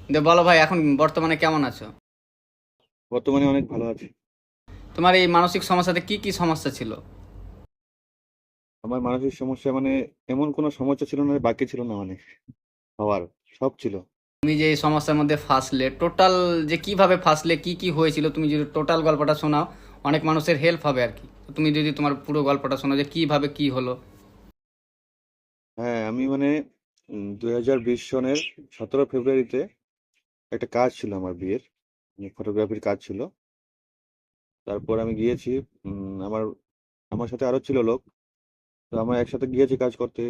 বলো ভাই, এখন বর্তমানে কেমন আছো? বর্তমানে অনেক ভালো আছি। তোমার এই মানসিক সমস্যাতে কি কি সমস্যা ছিল? আমার মানসিক সমস্যা মানে এমন কোনো সমস্যা ছিল না যে বাকি ছিল না, মানে হওয়ার সব ছিল। তুমি যে এই সমস্যার মধ্যে ফাঁসলে, টোটাল যে কিভাবে ফাঁসলে, কি কি হয়েছিল, তুমি যদি টোটাল গল্পটা শোনাও, অনেক মানুষের হেল্প হবে আর কি। তো তুমি যদি তোমার পুরো গল্পটা শোনাও যে কিভাবে কি হলো। হ্যাঁ, আমি মানে 2020 সনের 17 ফেব্রুয়ারিতে একটা কাজ ছিল আমার বিয়ের, ফটোগ্রাফির কাজ ছিল। তারপর আমি গিয়েছি। আমার আমার সাথে আরো ছিল লোক। তো আমরা একসাথে গিয়েছি কাজ করতে।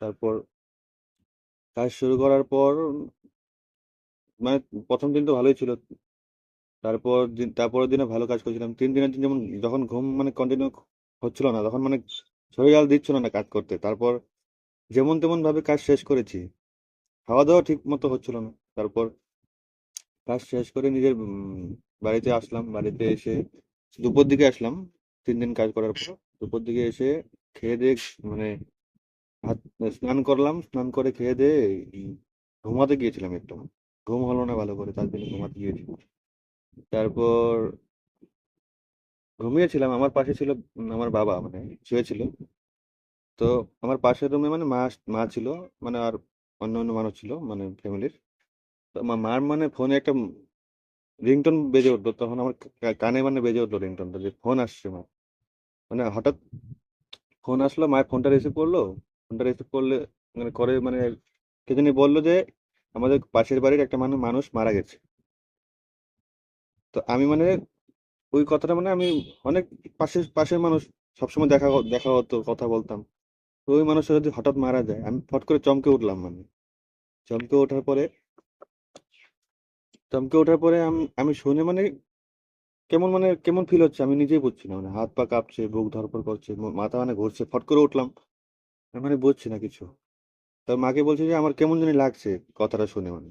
তারপর কাজ শুরু করার পর মানে প্রথম দিন তো ভালোই ছিল। তারপরের দিনে ভালো কাজ করেছিলাম। 3 দিনের দিন যেমন, যখন ঘুম মানে কন্টিনিউ হচ্ছিল না, তখন মানে শরীর আর দিচ্ছিল না কাজ করতে। তারপর যেমন তেমন ভাবে কাজ শেষ করেছি। খাওয়া দাওয়া ঠিক মতো হচ্ছিল না। তারপর কাজ শেষ করে নিজের বাড়িতে আসলাম। বাড়িতে এসে দুপুর দিকে আসলাম। 3 দিন কাজ করার পর দুপুর দিকে এসে খেয়ে দিয়ে মানে হাত স্নান করলাম। স্নান করে খেয়ে দিয়ে ঘুমাতে গিয়েছিলাম একটু। ঘুম হলো না ভালো করে, তার জন্য ঘুমাতে গিয়েছি। তারপর ঘুমিয়েছিলাম। আমার পাশে ছিল আমার বাবা, মানে শুয়েছিল। তো আমার পাশের রুমে মানে মা মা ছিল, মানে আর অন্য অন্য মানুষ ছিল মানে ফ্যামিলির। তো আমার মার মানে ফোনে একটা রিংটোন বেজে উঠলো। তখন আমার কানে মানে বেজে উঠলো রিংটোনটা, যে ফোন আসছে মা। মানে হঠাৎ ফোন আসলো, মায়ের ফোনটা রিসিভ করলো। ফোনটা রিসিভ করলে মানে কে জানি বললো যে আমাদের পাশের বাড়ির একটা মানুষ মারা গেছে। তো আমি মানে ওই কথাটা মানে আমি অনেক পাশের পাশের মানুষ, সবসময় দেখা হতো, কথা বলতাম। তো ওই মানুষটা যদি হঠাৎ মারা যায়, আমি ফট করে চমকে উঠলাম। মানে চমকে ওঠার পরে চমকে ওঠার পরে আমি শুনে মানে কেমন ফিল হচ্ছে আমি নিজেই বুঝছি না। মানে হাত পা কাঁপছে, বুক ধড়ফড় করছে, মাথা মানে ঘুরছে। ফট করে উঠলাম। আমি মানে বুঝছি না কিছু। তার মাকে বলছি যে আমার কেমন জানি লাগছে কথাটা শুনে। মানে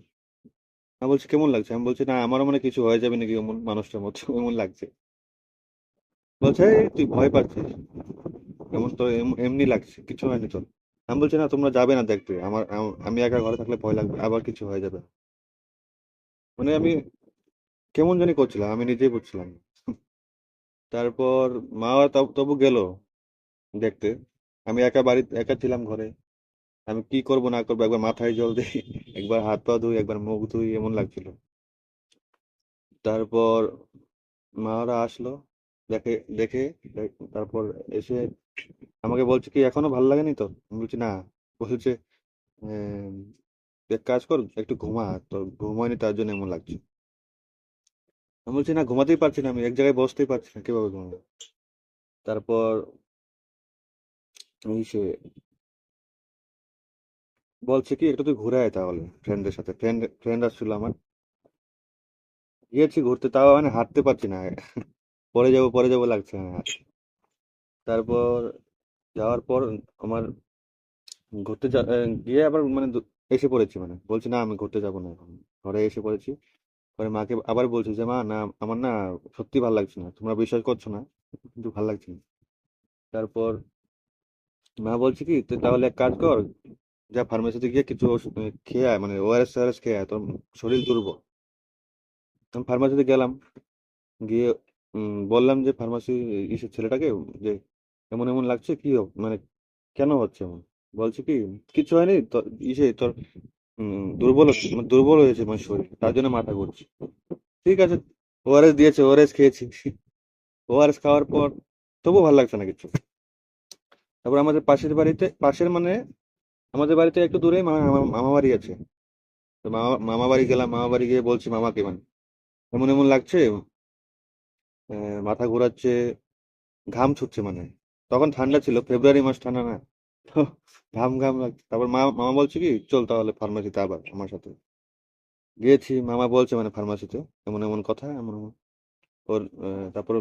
আমি বলছি কেমন লাগছে, আমি বলছি না আমারও মানে কিছু হয়ে যাবে নাকি এমন মানুষটার মতো এমন লাগছে। বলছে "এই, তুই ভয় পাচ্ছিস, এমন তো এমনি লাগছে, কিছু হয়নি তোর।" আমি বলছি না, তোমরা যাবে না দেখতে। আমি একা ঘরে থাকলে ভয় লাগবে, আবার কিছু হয়ে যাবে। মানে আমি কেমন জানি করছিলাম, আমি নিজেই বুঝছিলাম না। তারপর মা তবু গেল দেখতে। আমি একা ছিলাম ঘরে। আমি কি করব না করবো, একবার মাথায় জল দিই, একবার হাত পা ধুই, একবার মুখ ধুই, এমন লাগছিল। তারপর মা ওরা আসলো, দেখে দেখে তারপর এসে আমাকে বলছে কি এখনো ভালো লাগেনি তো? আমি বলছি না। বলছে "আহ, এক কাজ কর, একটু ঘুমা, তোর ঘুম হয়নি তার জন্য এমন লাগছে।" আমি বলছি না, ঘুমাতেই পারছি না, আমি এক জায়গায় বসতেই পারছি না, কিভাবে ঘুমাবো? তারপর সে বলছে কি একটু তুই ঘুরে আয় তাহলে ফ্রেন্ডদের সাথে। ফ্রেন্ড আসছিল আমার। গিয়েছি ঘুরতে, তাও মানে হাঁটতে পারছি না। পরে যাবো লাগছে না হাঁটতে। তারপর যাওয়ার পর আমার গিয়ে আবার মানে এসে পড়েছি। মানে বলছি না, আমি ঘুরতে যাবো না এখন। ঘরে এসে পড়েছি। পরে মাকে আবার বলছি যে মা না, আমার না সত্যি ভালো লাগছে না, তোমরা বিশ্বাস করছো না, কিন্তু ভালো লাগছে না। তারপর মা বলছে কি তুই তাহলে এক কাজ কর, যা ফার্মেসিতে গিয়ে কিছু খেয়ে আয়, মানে ওআরএস খেয়ে আয়, তোর শরীর দুর্বল। আমি ফার্মাসিতে গেলাম। গিয়ে বললাম যে ফার্মাসি ইসের ছেলেটাকে যে এমন এমন লাগছে, কি মানে কেন হচ্ছে এমন? বলছে কি কিছু হয়নি তোর, তোর দুর্বল হয়েছে মানে শরীর, তার জন্য মাথা ঘুরছে। ঠিক আছে। ওআরএস দিয়েছে, ওআরএস খেয়েছি। ওআরএস খাওয়ার পর তবু ভালো লাগছে না কিছু। তারপর আমাদের পাশের মানে আমাদের বাড়িতে একটু দূরেই আমার মামা বাড়ি আছে। তো মামা বাড়ি গেলাম। মামা বাড়ি গিয়ে বলছি মামাকে মানে এমন এমন লাগছে, মাথা ঘোরাচ্ছে, ঘাম ছুটছে মানে। তখন ঠান্ডা ছিল, ফেব্রুয়ারি মাস, ঠান্ডা না তো, ঘাম ঘাম লাগছে। তারপর মামা বলছে কি চল তাহলে ফার্মাসিতে আবার আমার সাথে। গিয়েছি, মামা বলছে মানে ফার্মাসিতে এমন এমন কথা, এমন এমন ওর তারপর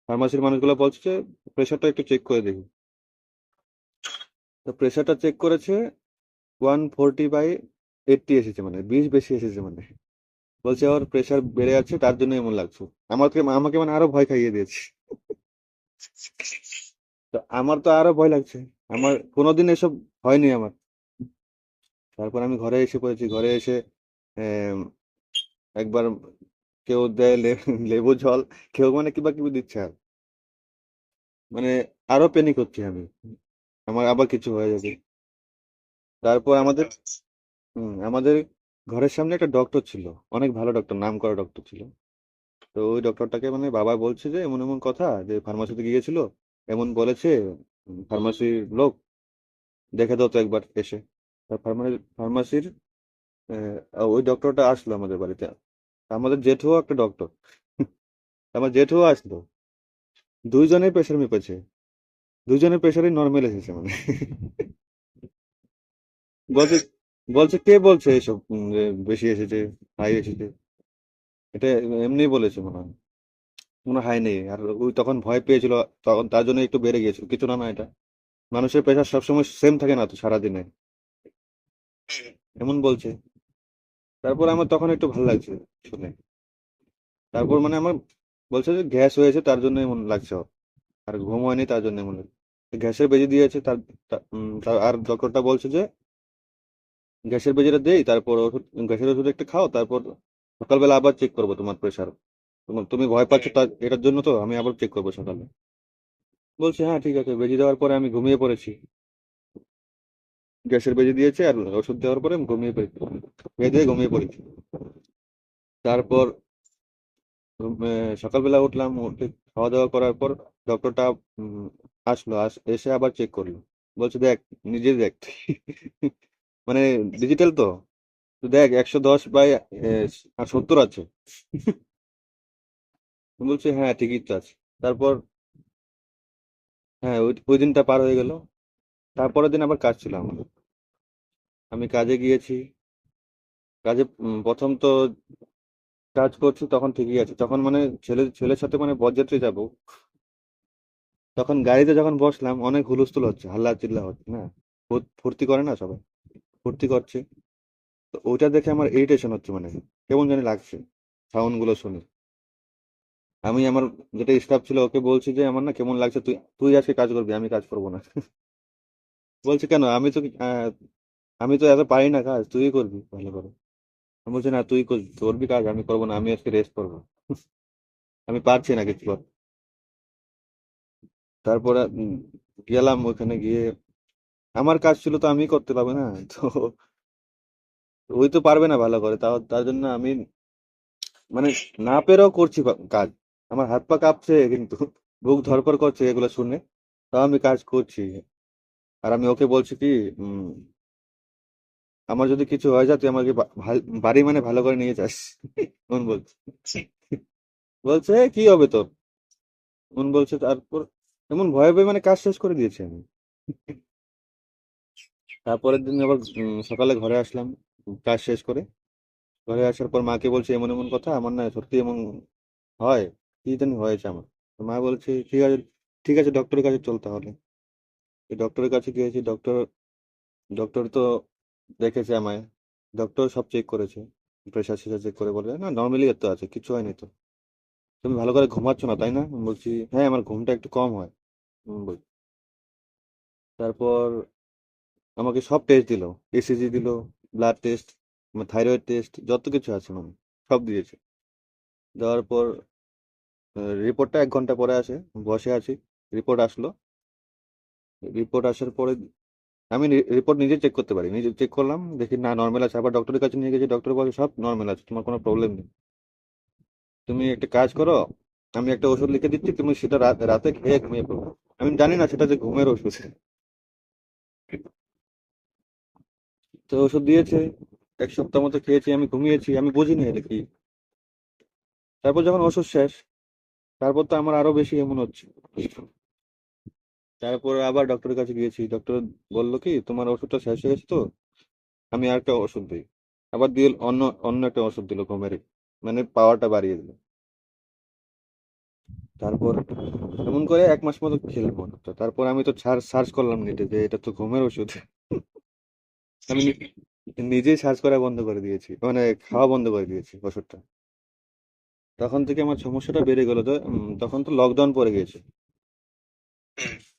ফার্মাসির মানুষগুলো বলছে যে প্রেশারটা একটু চেক করে দেখি। তো প্রেশারটা চেক করেছে, 140/80 এসেছে, মানে 20 বেশি এসেছে মানে। বলছে ওর প্রেশার বেড়ে যাচ্ছে, তার জন্য এমন লাগছে। আমাকে মানে আরো ভয় খাইয়ে দিয়েছে। তো আমার তো আরো ভয় লাগছে। আমার কোনোদিন এসব হয়নি আমার। তারপর আমি ঘরে এসে পড়েছি। ঘরে এসে এম, একবার কেউ দেয় লেবু জল, কেউ মানে কিবা কিবি দিচ্ছে আর মানে আরো প্যানিক হচ্ছি আমি, আমার আবার কিছু হয়ে যাবে। তারপর আমাদের ঘরের সামনে একটা ডক্টর ছিল, অনেক ভালো ডক্টর, নাম করা ডক্টর ছিল। তো ওই ডক্টরটাকে মানে বাবা বলছে যে এমন এমন কথা, যে ফার্মাসিতে গিয়েছিল, এমন বলেছে ফার্মাসির লোক, দেখে দাও তো একবার এসে। ফার্মাসির ওই ডক্টরটা আসলো আমাদের বাড়িতে। আমাদের জেঠুও একটা ডক্টর, আমার জেঠুও আসলো। দুইজনের প্রেশার মেপেছে, দুইজনের প্রেশারই নর্মাল এসেছে মানে। বলছে বলছে কে বলছে এসব, যে বেশি এসেছে, হাই এসেছে, এটা এমনি বলেছে মনে হয়, কোনো হাই নেই। আর ওই তখন ভয় পেয়েছিল, তখন তার জন্য একটু বেড়ে গিয়েছিল, কিছু না, না এটা মানুষের প্রেশার সবসময় সেম থাকে না তো সারাদিনে, এমন বলছে। তারপর আমার তখন একটু ভালো লাগছে শুনে। তারপর মানে আমার বলছে যে গ্যাস হয়েছে তার জন্য এমন লাগছে ওর। আর ঘুম হয়নি তার জন্য এমন লাগছে। গ্যাসের বেজি দিয়েছে আর ডক্টরটা বলছে যে গ্যাসের বেজিটা দেই, তারপর ওষুধ, গ্যাসের ওষুধ একটা খাও, তারপর সকালবেলা আবার চেক করবো তোমার প্রেশার। তুমি ভয় পাচ্ছ তার এটার জন্য, তো আমি আবার চেক করবো সকালে। বলছে হ্যাঁ ঠিক আছে। বেজি দেওয়ার পরে আমি ঘুমিয়ে পড়েছি, গ্যাসের বেজি দিয়েছে আর ওষুধ দেওয়ার পরে আমি ঘুমিয়ে পড়েছি, খেয়ে দিয়ে ঘুমিয়ে পড়েছি। তারপর সকালবেলা উঠলাম, উঠে খাওয়া দাওয়া করার পর ডক্টরটা আসলো, এসে আবার চেক করলো। বলছে দেখ, নিজে দেখ। মানে ডিজিটাল তো, তো দেখ 110/70 আছে। বলছে হ্যাঁ ঠিকই তো আছে। তারপর হ্যাঁ, ওই দিনটা পার হয়ে গেল। তারপরের দিন আবার কাজ ছিল আমার, আমি কাজে গিয়েছি। কাজে প্রথম তো কাজ করছি তখন ঠিকই আছে, তখন মানে ছেলের সাথে মানে বরযাত্রী যাব, তখন গাড়িতে যখন বসলাম অনেক হুলস্থুল হচ্ছে, হাল্লা চিল্লা হচ্ছে না, ফুর্তি করে না সবাই, ফুর্তি করছে। তো ওইটা দেখে আমার ইরিটেশন হচ্ছে, মানে কেমন জানি লাগছে সাউন্ড গুলো শুনে। আমি আমার যেটা স্টাফ ছিল ওকে বলছি যে আমার না কেমন লাগছে, তুই তুই আজকে কাজ করবি, আমি কাজ করবো না। বলছে কেন, আমি তো এত পারি না কাজ, তুই করবি ভালো করে। আমি বলছি না, তুই করবি কাজ, আমি করবো না, আমি আজকে রেস্ট করবো। আমি পারছি না কিছু করতে। তারপরে গেলাম ওখানে গিয়ে, আমার কাজ ছিল তো আমি করতে পারবো না তো, ওই তো পারবে না ভালো করে, তার জন্য আমি মানে না পেরেও করছি কাজ। আমার হাত পা কাঁপছে কিন্তু, বুক ধড়ফড় করছে এগুলো শুনে, তাও আমি কাজ করছি। আর আমি ওকে বলছি কি, উম, আমার যদি কিছু হয়ে যায় তুই আমাকে বাড়ি মানে ভালো করে নিয়ে যাস। মন বলছে, বলছে কি হবে তোর, মন বলছে। তারপর এমন ভয়ে ভয়ে মানে কাজ শেষ করে দিয়েছি আমি। তারপরের দিন আবার সকালে ঘরে আসলাম, কাজ শেষ করে। ঘরে আসার পর মাকে বলছি এমন এমন কথা, আমার না সত্যি এমন হয়, কি জানি হয়েছে আমার। তো মা বলছে ঠিক আছে, ঠিক আছে, ডক্টরের কাছে চলতে হবে। ডক্টরের কাছে গিয়েছি, ডক্টর তো দেখেছে আমায়, ডক্টর সব চেক করেছে, প্রেশার সেশার চেক করে বলে না নর্মালি এত আছে, কিছু হয়নি তো। তুমি ভালো করে ঘুমাচ্ছ না তাই না, আমি বলছি হ্যাঁ আমার ঘুমটা একটু কম হয়। তারপর আমাকে সব টেস্ট দিলো, ইসিজি দিলো, ব্লাড টেস্ট, থাইরয়েড টেস্ট, যত কিছু আছে মানে সব দিয়েছে। দেওয়ার পর রিপোর্টটা 1 ঘন্টা পরে আসে, বসে আছি, রিপোর্ট আসলো। রিপোর্ট আসার পরে আমি রিপোর্ট নিজে চেক করতে পারি, নিজে চেক করলাম, দেখি না নর্মাল আছে। আবার ডক্টরের কাছে নিয়ে গেছি, ডক্টর বলে সব নর্মাল আছে, তোমার কোনো প্রবলেম নেই। তুমি একটা কাজ করো, আমি একটা ওষুধ লিখে দিচ্ছি, তুমি সেটা রাতে খেয়ে ঘুমিয়ে পড়ো। আমি জানি না সেটা যে ঘুমের ওষুধ। তো ওষুধ দিয়েছে, 1 সপ্তাহ মতো খেয়েছি, আমি ঘুমিয়েছি, আমি বুঝিনি এটা কি। তারপর যখন ওষুধ শেষ, তারপর তো আমার আরো বেশি এমন হচ্ছে। তারপর আবার ডক্টরের কাছে গিয়েছি, ডক্টর বললো কি তোমার ওষুধটা শেষ হয়ে গেছে তো, আমি আরেকটা ওষুধ দিই। আবার দিয়ে অন্য অন্য একটা ওষুধ দিল ঘুমের, মানে পাওয়ারটা বাড়িয়ে দিল। তারপর এমন করে 1 মাস মতো খেলাম ওষুধটা। তারপর আমি তো সার্চ করলাম নেটে যে এটা তো ঘুমের ওষুধ। আমি নিজেই সার্চ করা বন্ধ করে দিয়েছি, মানে খাওয়া বন্ধ করে দিয়েছি ওষুধটা। তখন থেকে আমার সমস্যাটা বেড়ে গেল। তো তখন তো লকডাউন পড়ে গিয়েছে।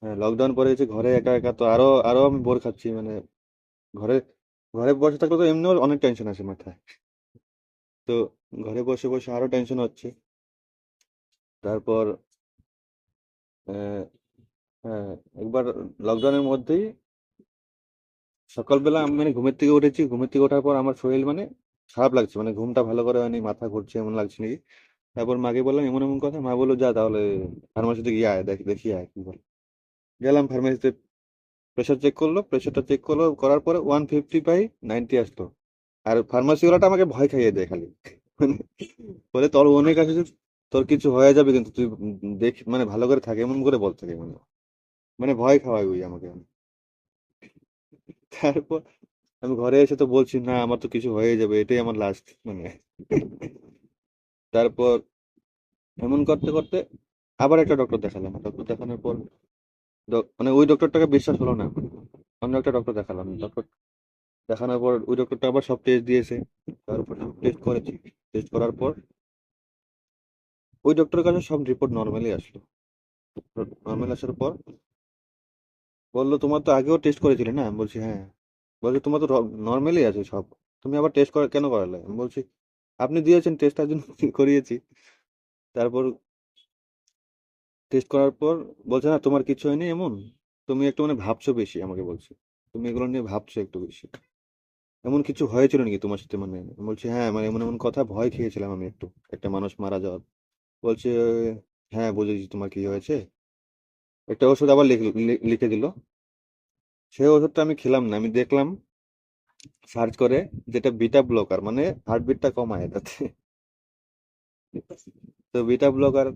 হ্যাঁ, লকডাউন পড়ে গেছে, ঘরে একা একা তো আরো আরো আমি বোর খাচ্ছি মানে। ঘরে ঘরে বসে থাকলে তো এমনিও অনেক টেনশন আছে মাথায়। তো ঘরে বসে বসে আরো টেনশন হচ্ছে। তারপর আহ, হ্যাঁ, একবার লকডাউনের মধ্যেই সকালবেলা আমি মানে ঘুমের থেকে উঠেছি, ঘুমের থেকে ওঠার পর আমার শরীর মানে খারাপ লাগছে, মানে ঘুমটা ভালো করে হয়নি, মাথা ঘুরছে এমন লাগছে নাকি। তারপর মাকে বললাম এমন এমন কথা, মা বললো যা তাহলে ফার্মাসিতে গিয়ে আয়, দেখি আয় কি বল। গেলাম ফার্মেসিতে, প্রেশার চেক করলো, প্রেশারটা চেক করলো, করার পরে 150/90 আসতো। আর ফার্মাসি ওরাটা আমাকে ভয় খাইয়ে দেয় খালি, মানে বলে তোর অনেক আছে যে, তোর কিছু হয়ে যাবে কিন্তু তুই দেখ মানে ভালো করে থাকে এমন করে বলতে থাকে, মানে মানে ভয় খাওয়াই ওই আমাকে। তারপর আমি ঘরে এসে তো বলছি না আমার তো কিছু হয়ে যাবে, এটাই আমার লাস্ট মানে। তারপর এমন করতে করতে আবার একটা ডক্টর দেখালাম, ডক্টর দেখানোর পর মানে ওই ডক্টরটাকে বিশ্বাস হলো না, অন্য একটা ডক্টর দেখালাম, ডক্টর দেখানোর পর ওই ডক্টরটা আবার সব টেস্ট দিয়েছে। তারপর সব টেস্ট করেছি, টেস্ট করার পর ওই ডক্টরের কাছে সব রিপোর্ট নর্মালি আসলো। নর্মাল আসার পর বললো তোমার তো আগেও টেস্ট করেছিলে না, আমি বলছি হ্যাঁ। বলছে তোমার তো নর্মালি আছে সব, তুমি আবার টেস্ট কেন করালে, আমি বলছি আপনি দিয়েছেন টেস্ট তার জন্য করিয়েছি। তারপর টেস্ট করার পর বলছে না তোমার কিছু হয়নি এমন, তুমি একটু মানে ভাবছো বেশি, আমাকে বলছে তুমি এগুলো নিয়ে ভাবছো একটু বেশি, এমন কিছু হয়েছিল নাকি তোমার সাথে, মানে আমি বলছি হ্যাঁ মানে এমন এমন কথা, ভয় খেয়েছিলাম আমি একটু, একটা মানুষ মারা যাওয়ার। বলছে হ্যাঁ বুঝেছি তোমার কি হয়েছে। একটা ওষুধ আবার লিখে দিল। সেই ওষুধটা আমি খেলাম না, আমি দেখলাম সার্চ করে, যেটা বিটা ব্লকার, মানে হার্টবিটটা কমায় এটাতে। তো বিটা ব্লকার,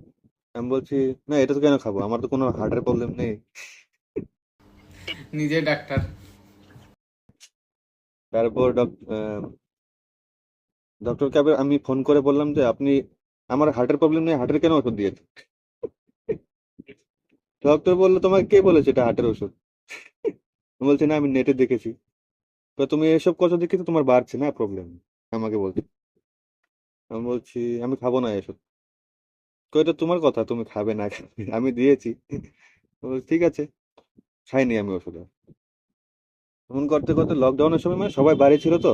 আমি বলছি না এটা তো কেন খাবো, আমার তো কোনো হার্টের প্রবলেম নেই। নিজে ডাক্তার। তারপর ডক্টরকে আবার আমি ফোন করে বললাম যে আপনি, আমার হার্টের প্রবলেম নেই, হার্টের কেন ওষুধ দিয়েছেন। ডক্টর বললো তোমাকে কে বলেছে এটা হার্টের ওষুধ। আমি বলছি না আমি নেটে দেখেছি। তো তুমি এসব কথা দেখে তো তোমার বাড়ছে না প্রবলেম, আমাকে বলছে। আমি বলছি আমি খাবো না এসব। তো এটা তোমার কথা, তুমি খাবে না খাবে, আমি দিয়েছি। আমি বলছি, ঠিক আছে, খাইনি আমি ওষুধ আর। এমন করতে করতে লকডাউনের সময় মানে সবাই বাড়ি ছিল তো,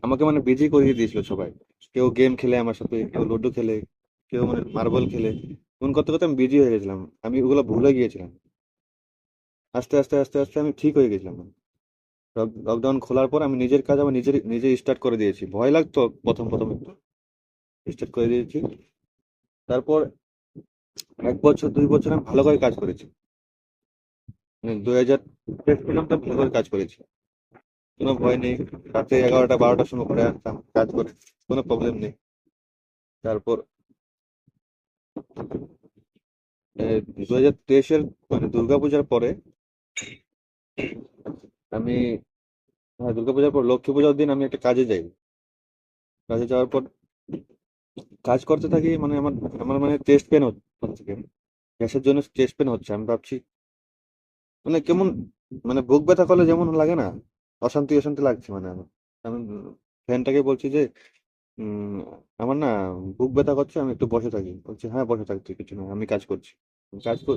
আমাকে মানে বিজি করিয়ে দিয়েছিল সবাই। কেউ গেম খেলে আমার সাথে, কেউ লুডো খেলে, কেউ মানে মার্বল খেলে। এমন করতে করতে আমি বিজি হয়ে গেছিলাম, আমি ওগুলো ভুলে গিয়েছিলাম। আস্তে আস্তে আস্তে আস্তে আমি ঠিক হয়ে গেছিলাম। লকডাউন খোলার পর আমি নিজের কাজ আমার নিজে স্টার্ট করে দিয়েছি, ভয় লাগতো প্রথম প্রথম একটু, স্টার্ট করে দিয়েছি। তারপর 1 বছর 2 বছর আমি ভালো করে কাজ করেছি, মানে 2000 পর্যন্ত ভালো করে কাজ করেছি, কোনো ভয় নেই। রাতে 11টা 12টার সময় ঘরে আসতাম কাজ করে, কোনো প্রবলেম নেই। তারপর 2023-এর মানে দুর্গাপূজার পরে আমি, হ্যাঁ দুর্গাপূজার পর লক্ষ্মী পূজার দিন আমি একটা কাজে যাই। কাজে যাওয়ার পর কাজ করতে থাকি, মানে আমার আমার মানে চেস্ট পেন হচ্ছে, গ্যাসের জন্য চেস্ট পেন হচ্ছে। আমি ভাবছি মানে কেমন, মানে বুক ব্যথা করলে যেমন লাগে না, অশান্তি অশান্তি লাগছে মানে আমার। আমি ফ্রেন্ডটাকে বলছি যে উম, আমার না বুক ব্যথা করছে, আমি একটু বসে থাকি। বলছে হ্যাঁ বসে থাকছি কিছু না, আমি কাজ করছি। কাজ কর,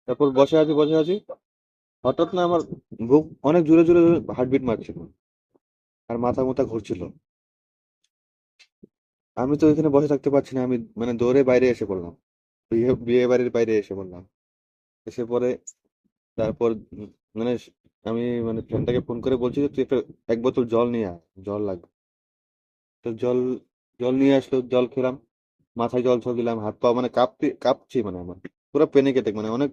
তারপর বসে আছি, হঠাৎ না আমার বুক অনেক জোরে জোরে হার্টবিট মারছিল, আর মাথা মুথা ঘুরছিল। আমি তো এখানে বসে থাকতে পারছি না, আমি মানে দৌড়ে বাইরে এসে পড়লাম, বিয়ে বিয়ে বাড়ির বাইরে এসে পড়লাম। এসে পরে তারপর মানে আমি মানে ফ্রেন্ডটাকে ফোন করে বলছি যে তুই একটা 1 বোতল জল নিয়ে আয়, জল লাগবে। তো জল জল নিয়ে আসলো, জল খেলাম, মাথায় জল ছল দিলাম, হাত পা মানে কাঁপছি, মানে আমার পুরো প্যানিক অ্যাটাক, মানে অনেক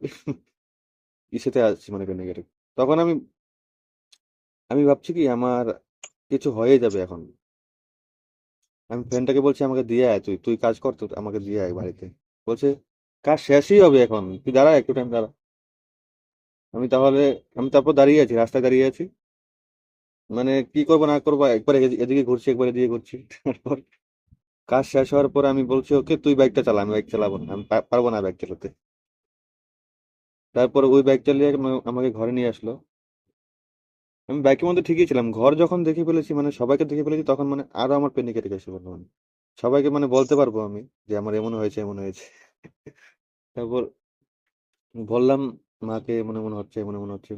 ইসেতে আসছি, মানে প্যানিক অ্যাটাক। তখন আমি আমি ভাবছি কি আমার কিছু হয়ে যাবে এখন। আমি ফ্রেন্ডটাকে বলছি আমাকে দিয়ে আয়, তুই তুই কাজ কর তো, আমাকে দিয়ে আয় বাড়িতে। বলছে কাজ শেষই হবে এখন, তুই দাঁড়া একটু টাইম দাঁড়া। আমি তাহলে আমি তারপর দাঁড়িয়ে আছি, রাস্তায় দাঁড়িয়ে আছি, মানে কি করবো না করবো, একবার এদিকে ঘুরছি একবার এদিকে ঘুরছি। তারপর কাজ শেষ হওয়ার পর আমি বলছি ওকে তুই বাইকটা চালা, আমি বাইক চালাবো না, আমি পারবো না বাইক চালাতে। তারপর ওই বাইক চালিয়ে আমাকে ঘরে নিয়ে আসলো। আমি বাইকের মধ্যে ঠিকই ছিলাম, ঘর যখন দেখে ফেলেছি মানে সবাইকে দেখে ফেলেছি, তখন মানে আরো আমার পেনিক এসে গেছে বর্তমানে। সবাইকে মানে বলতে পারবো আমি যে আমার এমন হয়েছে এমন হয়েছে। তারপর বললাম মাকে এমন এমন হচ্ছে এমন এমন হচ্ছে।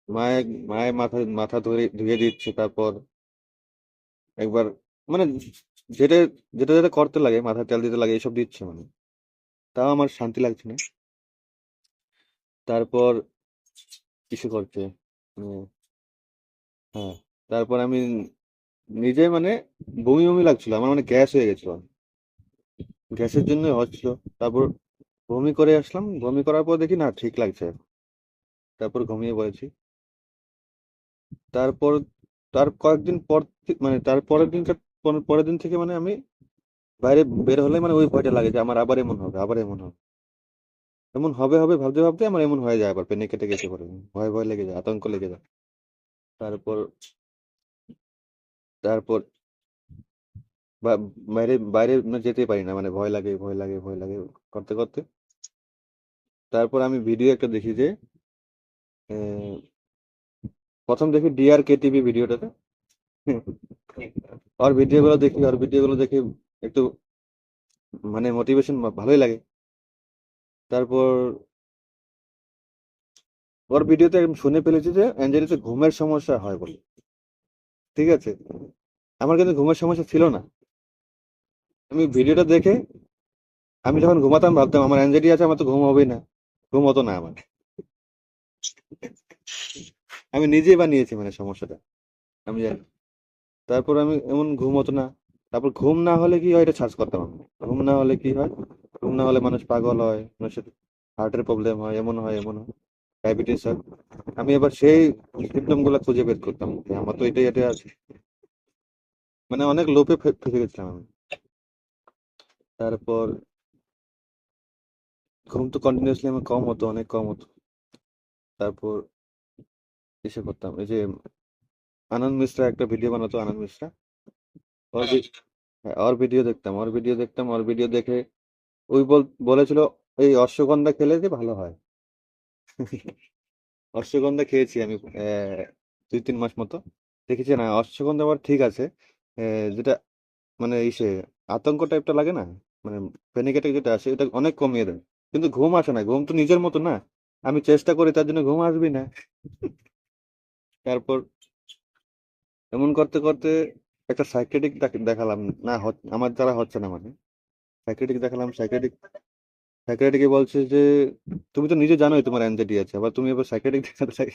মায়ের মায়ের মাথা মাথা ধরে ধুয়ে দিচ্ছে। তারপর একবার মানে যেটা যেটা যেটা করতে লাগে, মাথায় তেল দিতে লাগে, এসব দিচ্ছে মানে, তাও আমার শান্তি লাগছে না। তারপর কিছু করছে, উম, হ্যাঁ, তারপর আমি নিজে মানে বমি বমি লাগছিল আমার, মানে গ্যাস হয়ে গেছিল, গ্যাসের জন্য হচ্ছিল। তারপর বমি করে আসলাম, বমি করার পর দেখি না ঠিক লাগছে, তারপর ঘুমিয়ে পড়েছি। তারপর তার কয়েকদিন পর মানে তার পরের দিন, পরের দিন থেকে মানে আমি বাইরে বের হলে মানে ওই ভয়টা লাগে যে আমার আবার এমন হবে, আবার এমন হবে, এমন হবে হবে ভাবতে ভাবতে আমার এমন হয়ে যায়, আবার পেনে কেটে গেছে পরে, ভয় ভয় লেগে যায়, আতঙ্ক লেগে যায়। তারপর তারপর বাইরে বাইরে মানে যেতেই পারি না, মানে ভয় লাগে ভয় লাগে ভয় লাগে করতে করতে। তারপর আমি ভিডিও একটা দেখি যে আহ, প্রথম দেখি ডিআর কে টিভি ভিডিওটাতে, ওর ভিডিওগুলো দেখি একটু মানে মোটিভেশন ভালোই লাগে। তারপর ওর ভিডিওতে আমি শুনে ফেলেছি যে অ্যাঞ্জেলিতে ঘুমের সমস্যা হয় বলে, ঠিক আছে। আমার কিন্তু ঘুমের সমস্যা ছিল না। আমি ভিডিওটা দেখে আমি যখন ঘুমাতাম ভাবতাম আমার অ্যাংজাইটি আছে, আমার তো ঘুম হবেই না, ঘুম হতো না আমার। আমি নিজেই বানিয়েছি মানে সমস্যাটা, আমি জানি। তারপর আমি এমন ঘুম হতো না। তারপর ঘুম না হলে কি হয় এটা সার্চ করতাম আমি, ঘুম না হলে কি হয়, ঘুম না হলে মানুষ পাগল হয়, মানুষের হার্টের প্রবলেম হয়, এমন হয় এমন হয়, ডায়াবেটিস হয়। আমি এবার সেই সিমটম গুলা খুঁজে বের করতাম যে আমার তো এটাই এটা আছে, মানে অনেক লোপে ফেসে গেছিলাম আমি। তারপর ঘুম তো কন্টিনিউয়াসলি আমার কম হতো, অনেক কম হতো। তারপর এসে করতাম এই যে আনন্দ মিশ্রা একটা ভিডিও বানাতো, আনন্দ মিশ্রা, ওর হ্যাঁ, ওর ভিডিও দেখে ওই বলেছিল এই অশ্বগন্ধা খেলে যে ভালো হয়। অশ্বগন্ধা খেয়েছি আমি 2-3 মাস মতো, দেখেছি না অশ্বগন্ধা আবার ঠিক আছে। যেটা মানে ইসে আতঙ্ক টাইপটা লাগে না, মানে প্যানিক অ্যাটাক যেটা আসে এটা অনেক কমিয়ে দেয়, কিন্তু ঘুম আসে না, ঘুম তো নিজের মতো না, আমি চেষ্টা করি তার জন্য ঘুম আসবি না। তারপর এমন করতে করতে একটা সাইকেটিক দেখালাম, না আমার দ্বারা হচ্ছে না মানে, সাইকেটিক দেখালাম, সাইকেটিকে বলছে যে তুমি তো নিজে জানোই তোমার অ্যাংজাইটি আছে, আবার তুমি এবার সাইকেটিক দেখাতে চাই।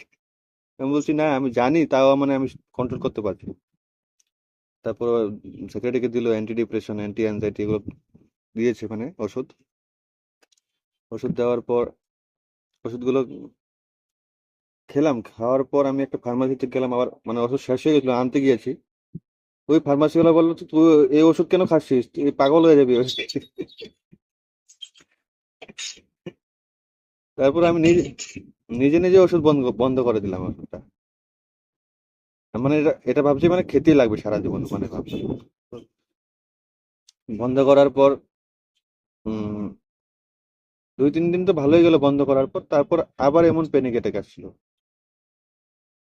আমি বলছি না আমি জানি, তাও মানে আমি কন্ট্রোল করতে পারছি না। তারপর সাইকেটিকে দিল অ্যান্টি ডিপ্রেশন, অ্যান্টি অ্যাংজাইটি, এগুলো দিয়েছে মানে ওষুধ। ওষুধ দেওয়ার পর ওষুধগুলো খেলাম, খাওয়ার পর আমি একটা ফার্মাসিতে গেলাম, আবার মানে ওষুধ শেষ হয়ে গেছিল, আনতে গিয়েছি। ওই ফার্মাসিওয়ালা বললো তুই এই ওষুধ কেন খাচ্ছিস, তুই পাগল হয়ে যাবি। তারপর আমি নিজে নিজে নিজে ওষুধ বন্ধ বন্ধ করে দিলাম ওষুধটা। মানে এটা এটা ভাবছি মানে খেতেই লাগবে সারা জীবন, মানে ভাবছি বন্ধ করার পর উম 2-3 দিন তো ভালোই গেল বন্ধ করার পর, তারপর আবার এমন প্যানিক অ্যাটাক আসছিল।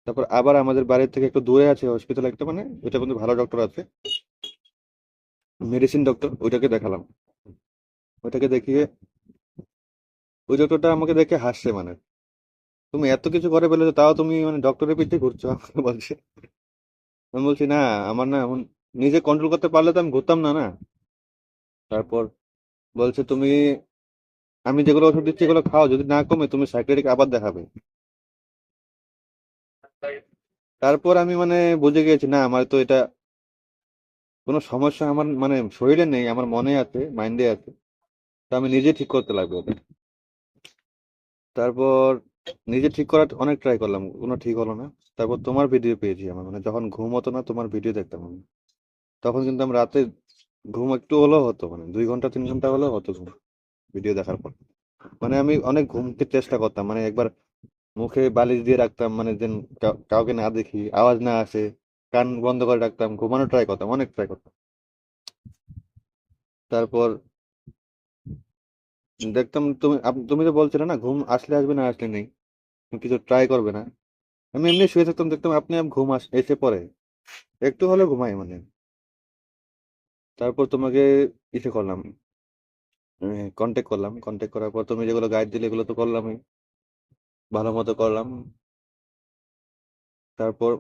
তারপর আবার আমাদের বাড়ির থেকে একটু দূরে আছে হসপিটাল একটা, মানে ওইটা কিন্তু ভালো ডক্টর আছে, মেডিসিন ডক্টর, ওইটাকে দেখালাম। ওইটাকে দেখিয়ে ওই ডক্টরটা আমাকে দেখে হাসছে, মানে তুমি এত কিছু করে ফেলেছো তাও তুমি মানে ডক্টরের পিছিয়ে ঘুরছো, আমাকে বলছে। আমি বলছি না, আমার না এমন, নিজে কন্ট্রোল করতে পারলে তো আমি ঘুরতাম না না। তারপর বলছে তুমি, আমি যেগুলো ওষুধ দিচ্ছি এগুলো খাও, যদি না কমে তুমি সাইকিয়াট্রিক আবার দেখাবে। তারপর আমি মানে বুঝে গিয়েছি না আমার তো এটা কোনো সমস্যা আমার মানে শরীরে নেই, আমার মনে আছে, মাইন্ডে আছে, তো আমি নিজে ঠিক করতে লাগবে ওটা। তারপর নিজে ঠিক করার অনেক ট্রাই করলাম, কোনো ঠিক হলো না। তারপর তোমার ভিডিও পেয়েছি আমার, মানে যখন ঘুম হতো না তোমার ভিডিও দেখতাম আমি, তখন কিন্তু আমি রাতে ঘুম একটু হলেও হতো, মানে 2 ঘন্টা 3 ঘন্টা হলেও হতো ঘুম ভিডিও দেখার পর। মানে আমি অনেক ঘুমতে চেষ্টা করতাম, মানে একবার মুখে বালিশ দিয়ে রাখতাম, মানে যেন কাউকে না দেখি, আওয়াজ না আসে, কান বন্ধ করে রাখতাম, ঘুমানো ট্রাই করতাম, অনেক ট্রাই করতাম। তারপর দেখতাম তুমি তুমি তো বলছিলে না ঘুম আসলে আসবে না আসলে নেই, তুমি কিছু ট্রাই করবে না। আমি এমনি শুয়ে থাকতাম, দেখতাম আপনি ঘুম এসে পড়ে, একটু হলে ঘুমাই মানে। তারপর তোমাকে ইসে করলাম, কন্টেক্ট করার পর তুমি যেগুলো গাইড দিলে এগুলো তো করলামই, ভালো মতো করলাম। তারপর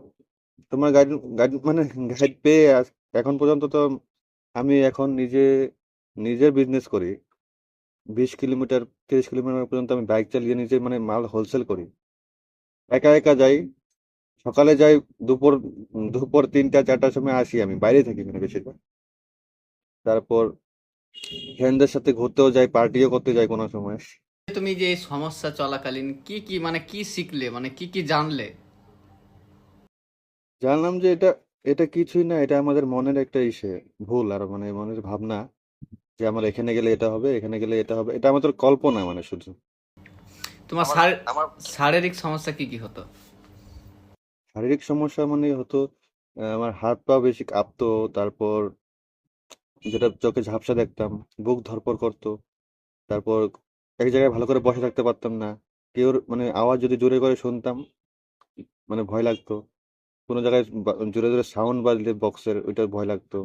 তোমার গাইড গাইড মানে গাইড পেয়ে এখন পর্যন্ত তো আমি এখন নিজের বিজনেস করি। 20 কিলোমিটার 30 কিলোমিটার পর্যন্ত আমি বাইক চালিয়ে নিজে মানে মাল হোলসেল করি। একা একা যাই, সকালে যাই, দুপুর দুপুর 3টা 4টার সময় আসি। আমি বাইরে থাকি মানে বেশিরভাগ। তারপর ফ্রেন্ডদের সাথে ঘুরতেও যাই, পার্টিও করতে যাই কোনো সময়। তুমি যে এই সমস্যা চলাকালীন কি কি মানে কি শিখলে, মানে কি কি জানলে? জানলাম যে এটা এটা কিছুই না, এটা আমাদের মনের একটা ভুল, আর মানে মনের ভাবনা যে আমার এখানে গেলে এটা হবে, এখানে গেলে এটা হবে। এটা আমাদের কল্পনা মানে শুধু। তোমার আমার আমার শারীরিক সমস্যা কি কি হতো? শারীরিক সমস্যা মানে হতো, আমার হাত পা বেশি কাঁপতো। তারপর যেটা চোখে ঝাপসা দেখতাম, বুক ধড়ফড় করতো। তারপর এক জায়গায় ভালো করে বসে থাকতে পারতাম না। কেউ মানে আওয়াজ যদি জোরে করে শুনতাম, মানে ভয় লাগতো। কোনো জায়গায় জোরে জোরে সাউন্ড বাজলে বক্সের, ওইটার ভয় লাগতো,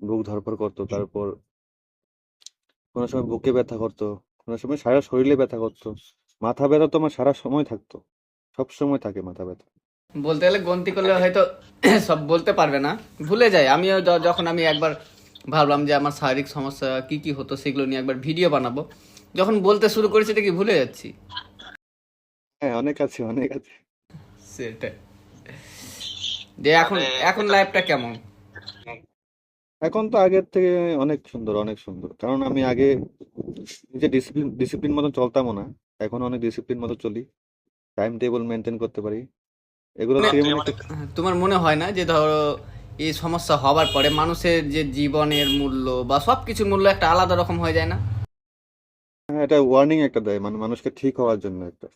বুক ধড়ফড় করতো। তারপর কোনো সময় বুকে ব্যথা করতো, কোনো সময় সারা শরীরে ব্যথা করতো। মাথা ব্যথা তো আমার সারা সময় থাকতো, সব সময় থাকে মাথা ব্যথা। বলতে গেলে গন্তি করলে হয়তো সব বলতে পারবে না, ভুলে যাই। আমিও যখন আমি একবার ভাবলাম যে আমার শারীরিক সমস্যা কি কি হতো সেগুলো নিয়ে একবার ভিডিও বানাবো, যখন বলতে শুরু করেছি দেখি ভুলে যাচ্ছি। হ্যাঁ, অনেক আছে, অনেক আছে। সেটাই। যে এখন এখন লাইফটা কেমন? এখন তো আগের থেকে অনেক সুন্দর, অনেক সুন্দর। কারণ আমি আগে নিজে ডিসিপ্লিন মতো চলতামও না, এখন অনেক ডিসিপ্লিন মতো চলি, টাইম টেবিল মেনটেন করতে পারি। এগুলো থেকে মানে একটু তোমার মনে হয় না যে ধরো এই সমস্যা হবার পরে মানুষের যে জীবনের মূল্য বা সব কিছুর মূল্য একটা আলাদা রকম হয়ে যায় না? হ্যাঁ, এটা ওয়ার্নিং একটা দেয়, মানে মানুষকে ঠিক হওয়ার জন্য একটা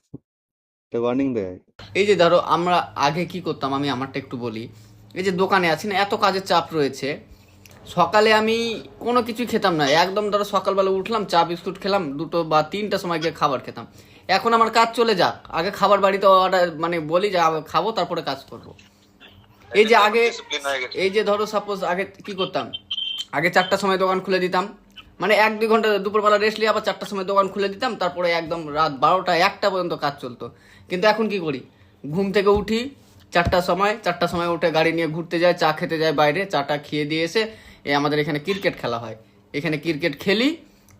ওয়ার্নিং দেয়। এই যে ধরো আমরা আগে কি করতাম, আমি আমারটা একটু বলি। এই যে দোকানে আছি না, এত কাজের চাপ রয়েছে, সকালে আমি কোনো কিছুই খেতাম না, একদম ধরো সকালবেলা উঠলাম, চা বিস্কুট খেলাম, 2টা বা 3টার সময় গিয়ে খাবার খেতাম। এখন আমার কাজ চলে যাক, আগে খাবার বাড়িতে অর্ডার মানে বলি যে আগে খাবো তারপরে কাজ করব। এই যে আগে, এই যে ধরো সাপোজ আগে কি করতাম, আগে 4টার সময় দোকান খুলে দিতাম, মানে 1-2 ঘন্টা দুপুরবেলা রেস্ট নিয়ে আবার 4টার সময় দোকান খুলে দিতাম, তারপরে একদম রাত 12টা 1টা পর্যন্ত কাজ চলতো। কিন্তু এখন কি করি, ঘুম থেকে উঠি 4টার সময় উঠে গাড়ি নিয়ে ঘুরতে যায়, চা খেতে যায় বাইরে, চাটা খেয়ে দিয়ে এসে আমাদের এখানে ক্রিকেট খেলা হয়, এখানে ক্রিকেট খেলি।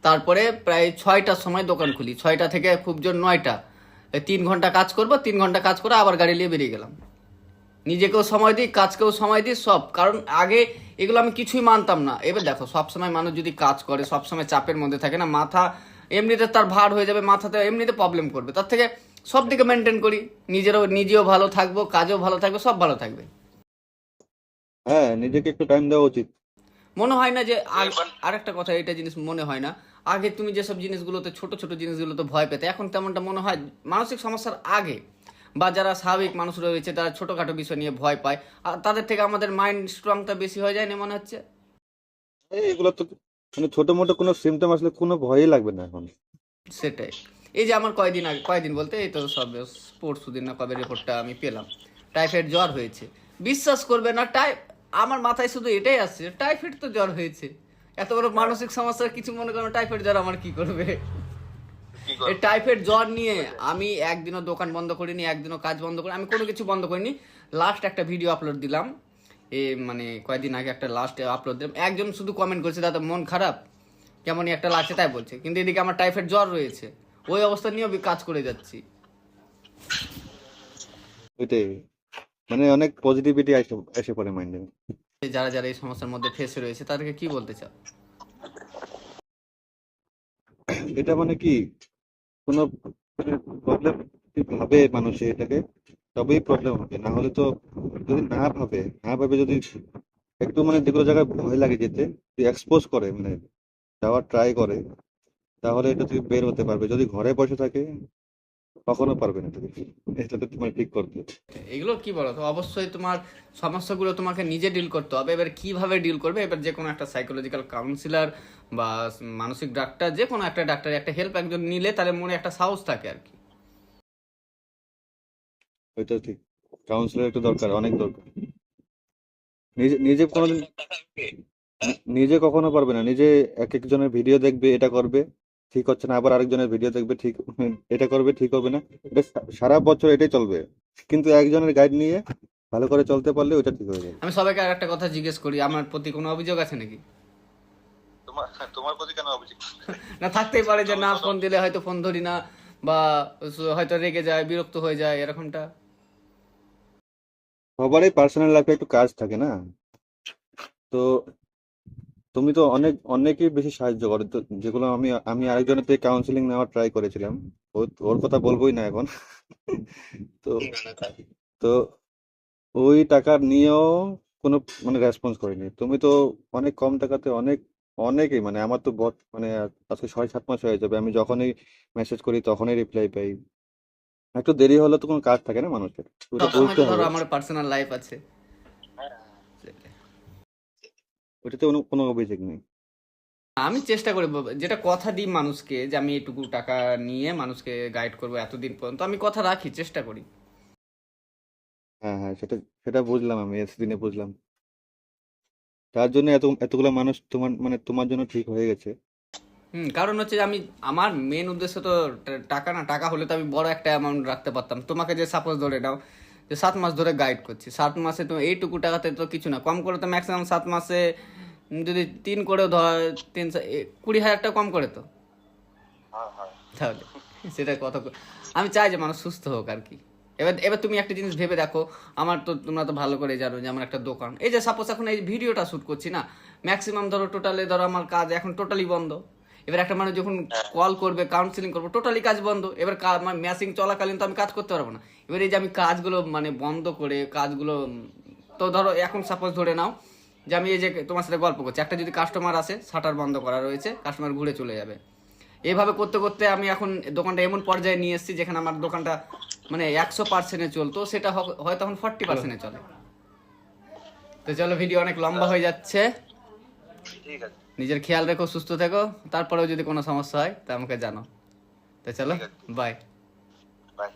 তারপরে প্রায় 6টার সময় দোকান খুলি, 6টা থেকে খুব জোর 9টা, 3 ঘন্টা কাজ করবো, 3 ঘন্টা কাজ করে আবার গাড়ি নিয়ে বেরিয়ে গেলাম। নিজেকেও সময় দিই, কাজকেও সময় দিই, সব। কারণ আগে এগুলো আমি কিছুই মানতাম না। এবার দেখো, সবসময় মানুষ যদি কাজ করে, সবসময় চাপের মধ্যে থাকে না, মাথা এমনিতে তার ভার হয়ে যাবে, মাথাতে এমনিতে প্রবলেম করবে। তার থেকে সব দিকে মেনটেন করি, নিজেও ভালো থাকবো, কাজেও ভালো থাকবে, সব ভালো থাকবে। হ্যাঁ, নিজেকে একটু টাইম দেওয়া উচিত। মনে হয় না যে আরেকটা কথা, এটা জিনিস মনে হয় না, আগে তুমি যেসব জিনিসগুলোতে ছোট ছোট জিনিসগুলোতে ভয় পেতে, এখন তেমনটা মনে হয় মানসিক সমস্যার আগে বা যারা স্বাভাবিক মানুষ রয়েছে তারা ছোটখাটো বিষয় নিয়ে ভয় পায়, আর তাদের থেকে আমাদের মাইন্ড স্ট্রংটা বেশি হয়ে যায় না মনে হচ্ছে? এগুলো তো মানে ছোট মোটো কোনো সিমটম আসলে কোনো ভয়ই লাগবে না এখন। সেটাই। এই যে আমার কয়দিন বলতে এই তো সব পরশু দিন না কবে রিপোর্টটা আমি পেলাম, টাইফয়েড জ্বর হয়েছে। বিশ্বাস করবে না, আমার মাথায় শুধু এটাই আসছে, টাইফয়েড তো জ্বর হয়েছে, এত বড় মানসিক সমস্যার কিছু মনে করো, টাইফয়েড জ্বর আমার কি করবে? এই টাইফয়েড জ্বর নিয়ে আমি একদিনও দোকান বন্ধ করিনি, একদিনও কাজ বন্ধ করিনি, আমি কোনো কিছু বন্ধ করিনি। লাস্ট একটা ভিডিও আপলোড দিলাম, মানে কয়েকদিন আগে একটা লাস্ট আপলোড দিলাম, একজন শুধু কমেন্ট করছে দাদা মন খারাপ, কেমনই একটা লাগছে তাই বলছে, কিন্তু এদিকে আমার টাইফয়েড জ্বর রয়েছে, ওই অবস্থা নিয়েও আমি কাজ করে যাচ্ছি। ওইটাই, মানে অনেক পজিটিভিটি এসে পড়ে মাইন্ডে। যারা যারা এই সমস্যার মধ্যে ফেসে রয়েছে তাদেরকে কি বলতে চাও? এটা মানে কি, কোনো প্রবলেম ভাবে মানুষে এটাকে, তবেই প্রবলেম হবে। না হলে তো, যদি না ভাবে যদি একটু মানে যেগুলো জায়গায় ভয় লাগে যেতে, এক্সপোজ করে মানে যাওয়ার ট্রাই করে, তাহলে এটা থেকে বের হতে পারবে। যদি ঘরে বসে থাকে কখনো পারবে না তুমি, এটা তো তোমার ঠিক করতে হবে। এগুলো কি বলো তো, অবশ্যই তোমার সমস্যাগুলো তোমাকে নিজে ডিল করতে হবে। এবার কিভাবে ডিল করবে, এবার যে কোনো একটা সাইকোলজিক্যাল কাউন্সিলর বা মানসিক ডাক্তার, যে কোনো একটা ডাক্তার একটা হেল্প একজন নিলে তাহলে মনে একটা সাহস থাকে আর কি। ওইটা ঠিক, কাউন্সিলর একটু দরকার, অনেক দরকার। নিজে নিজে কোনোদিন নিজে কখনো পারবে না। নিজে এক একজনের ভিডিও দেখবে, এটা করবে ঠিক হচ্ছে না, আবার আরেকজনের ভিডিও দেখবে, ঠিক এটা করবে ঠিক হবে না। এটা সারা বছর এটাই চলবে। কিন্তু একজনের গাইড নিয়ে ভালো করে চলতে পারলে ওটা ঠিক হয়ে যাবে। আমি সবাইকে আর একটা কথা জিজ্ঞেস করি, আমার প্রতি কোনো অভিযোগ আছে নাকি? তোমার তোমার প্রতি কেন অভিযোগ? না থাকতেই পারে যে না ফোন দিলে হয়তো ফোন ধরি না, বা হয়তো রেগে যায়, বিরক্ত হয়ে যায়, এরকমটা। সবারই পার্সোনাল লাইফে একটু কাজ থাকে না, তো তুমি তো অনেকেই বেশি সাহায্য করো তো, যেগুলো আমি আমি আরেকজনের থেকে কাউন্সিলিং নেওয়ার ট্রাই করেছিলাম। ওর কথা বলবোই না এখন। তো তো ওই টাকা নিয়েও কোনো মানে রেসপন্স করেনি। তুমি তো অনেক কম টাকাতে অনেকেই মানে আমার তো মানে আজকে 6-7 মাস হয়ে যাবে, আমি যখনই মেসেজ করি তখনই রিপ্লাই পাই। একটু দেরি হলে তো কোনো কাজ থাকে না মানুষের, তো ওটা সবসময় বলতে তো ধরো হবে। আমার পার্সোনাল লাইফ আছে। ওটাতে কোনো অভিযোগ নেই। আমি চেষ্টা করি যেটা কথা দিই মানুষকে, যে আমি এটুকু টাকা নিয়ে মানুষকে গাইড করবো এতদিন পর্যন্ত, আমি কথা রাখি, চেষ্টা করি। হ্যাঁ হ্যাঁ, সেটা সেটা বুঝলাম, আমি এতদিনে বুঝলাম। তার জন্য এতগুলো মানুষ তোমার মানে তোমার জন্য ঠিক হয়ে গেছে। কারণ হচ্ছে যে আমি, আমার মেন উদ্দেশ্য তো টাকা না। টাকা হলে তো আমি বড় একটা অ্যামাউন্ট রাখতে পারতাম। তোমাকে যে সাপোজ ধরে নাও যে 7 মাস ধরে গাইড করছি, 7 মাসে তো এইটুকু টাকাতে তো কিছু না, কম করে তো ম্যাক্সিমাম 7 মাসে যদি 3 করেও ধর 20,000 টাকা কম করে তো, তাহলে সেটা কত আমি চাই যে মানুষ সুস্থ হোক আর কি। এবার এবার তুমি একটা জিনিস ভেবে দেখো, আমার তো তোমরা তো ভালো করে জানো যে আমার একটা দোকান, এই যে সাপোজ এখন এই ভিডিওটা শুট করছি না, ম্যাক্সিমাম ধরো টোটালি ধরো আমার কাজ এখন টোটালি বন্ধ। এবার একটা মানুষ যখন কল করবে, কাউন্সিলিং করবো, টোটালি কাজ বন্ধ। এবার ম্যাচিং চলাকালীন তো আমি কাজ করতে পারবো না। এবার এই যে আমি কাজগুলো মানে বন্ধ করে কাজগুলো তো ধরো এখন সাপোজ ধরে নাও যে আমি এই যে তোমার সাথে গল্প করছি, একটা যদি কাস্টমার আসে, শাটার বন্ধ করা রয়েছে, কাস্টমার ঘুরে চলে যাবে। এইভাবে করতে করতে আমি এখন দোকানটা এমন পর্যায়ে নিয়ে এসেছি যেখানে আমার দোকানটা মানে 100%-এ চলতো, সেটা হয়তো এখন 40%-এ চলে। তো চলো, ভিডিও অনেক লম্বা হয়ে যাচ্ছে। ঠিক আছে, নিজের খেয়াল রেখো, সুস্থ থেকো। তারপরেও যদি কোনো সমস্যা হয় তা আমাকে জানো। তো চলো, বাই। বাই।